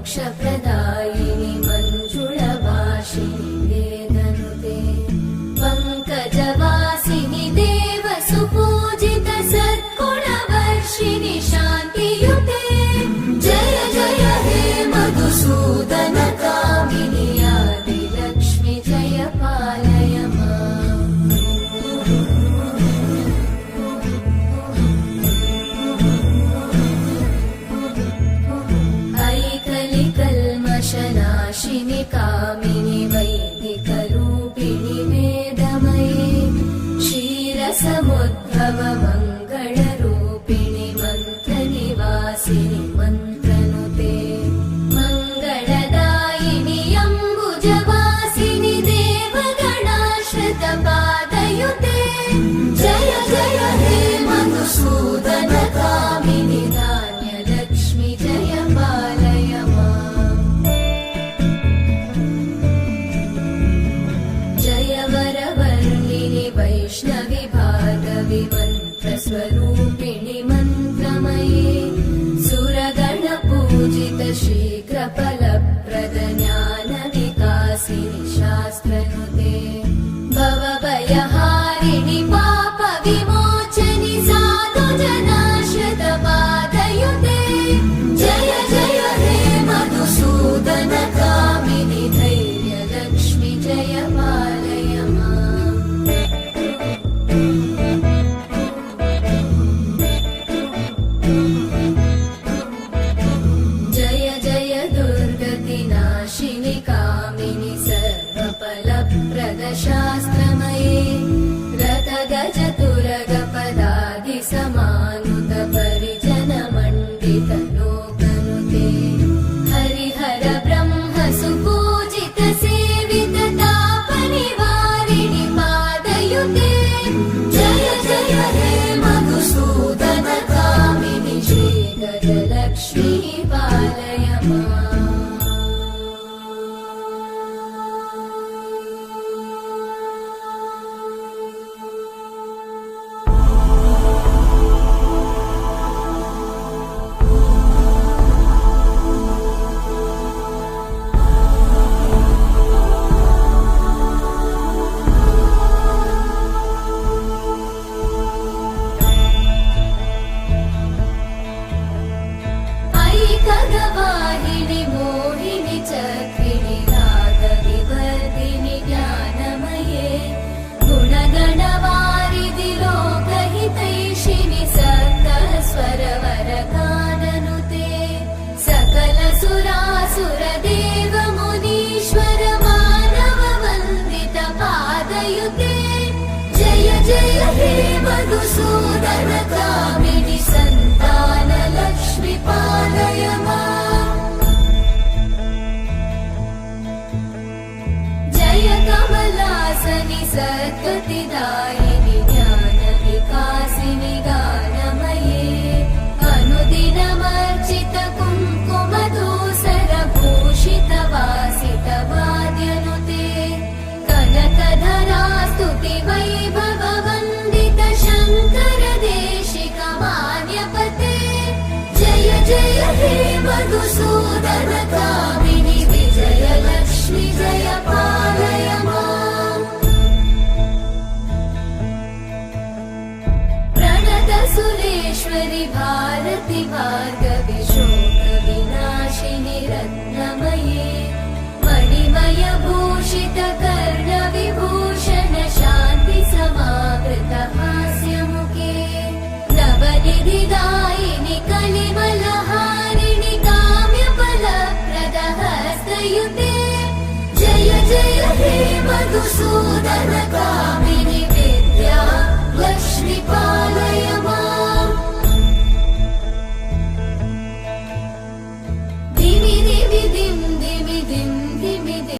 मोक्षप्रदायिनि मञ्जुळवासिनि वेदनुते पङ्कजवासिनि देवसुपूजित सद्गुणवर्षिणि शान्तियुते जय जय हे मधुसूदन कामिनि आदिलक्ष्मि जय पालय माम् ऐकलिकल्मषनाशिनि कामिनि वैदिकरूपिणि वेदमये क्षीरसमुद्भव मङ्गलरूपिणि मन्त्रनिवासिनि मन्त्रनुते मङ्गलदायिनि अम्बुजवासिनि देवगणाश्रितपादयुते जय जय हे मधुसूदन कामिनि धान्यलक्ष्मि जय पालय माम् जय वरवर्णिनि वैष्णवि भार्गवि मन्त्रस्वरूपिणि मन्त्रमये सुरगणपूजित शीघ्रफलप्रद ज्ञानविकासिनि शास्त्रनुते भवभयहारिणि पापविमोचनि साधुजनाश्रितपादयुते जय जय हे मधुसूदन कामिनि धैर्यलक्ष्मि जय पालय माम् जय जय दुर्गतिनाशिनि कामिनि सर्वफलप्रद शास्त्रमये रथगजतुरगपदादिसमानुत परिजनमण्डित लोकनुते हरिहर ब्रह्म सुपूजित सेवित तापनिवारिणि पादयुते जय जय हे मधुसूदन कामिनि श्रीगजलक्ष्मी पालय माम् ऐकगवाहिनि मोहिनि चक्रिणि रागविवर्धिनि ज्ञानमये गुणगणवारिधि लोकहितैषिणि सप्तस्वरवरगाननुते सकलसुरासुरदेव मुनीश्वर मानव वन्दित पादयुते जय जय हे मधुसूदन कामिनि सन्तान लक्ष्मि पालय माम् जय कमलासनि सद्गतिदायिनि ज्ञानविकासिनि गानमये अनुदिनमर्चित कुङ्कुमधूसर भूषित वासित वाद्यनुते कनकधरा स्तुति वैभव वन्दित शङ्कर देशिक मान्यपते जय जय हे मधुसूदन कामिनि विजयलक्ष्मि जय पालय माम् प्रणत सुरेश्वरि भारति भार्गवि शोकविनाशिनि रत्नमये मणिमय भूषित कर्णविभूषण शान्ति समावृत हास्यमुखे नवनिधिदायिनि कलिमलहारिणि काम्यफलप्रद हस्तयुते जय जय हे मधुसूदन कामिनि